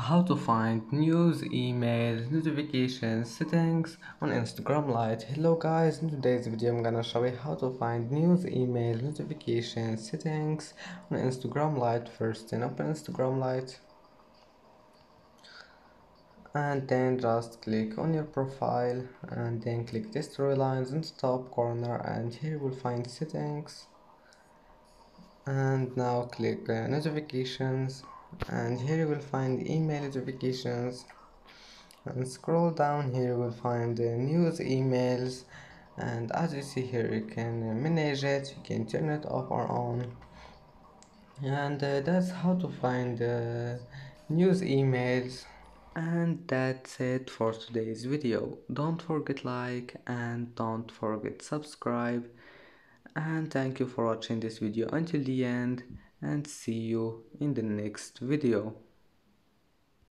how to find news, emails, notifications, settings on Instagram Lite. Hello guys, in today's video I'm gonna show you how to find news, email, notifications, settings on Instagram Lite. First then open Instagram Lite and then just click on your profile and then click the storylines in the top corner, and here you will find settings, and now click notifications, and here you will find email notifications, and scroll down. Here you will find the news, emails, and as you see here you can manage it, you can turn it off or on, and that's how to find news, emails. And that's it for today's video. Don't forget like and don't forget subscribe, and thank you for watching this video until the end, and see you in the next video.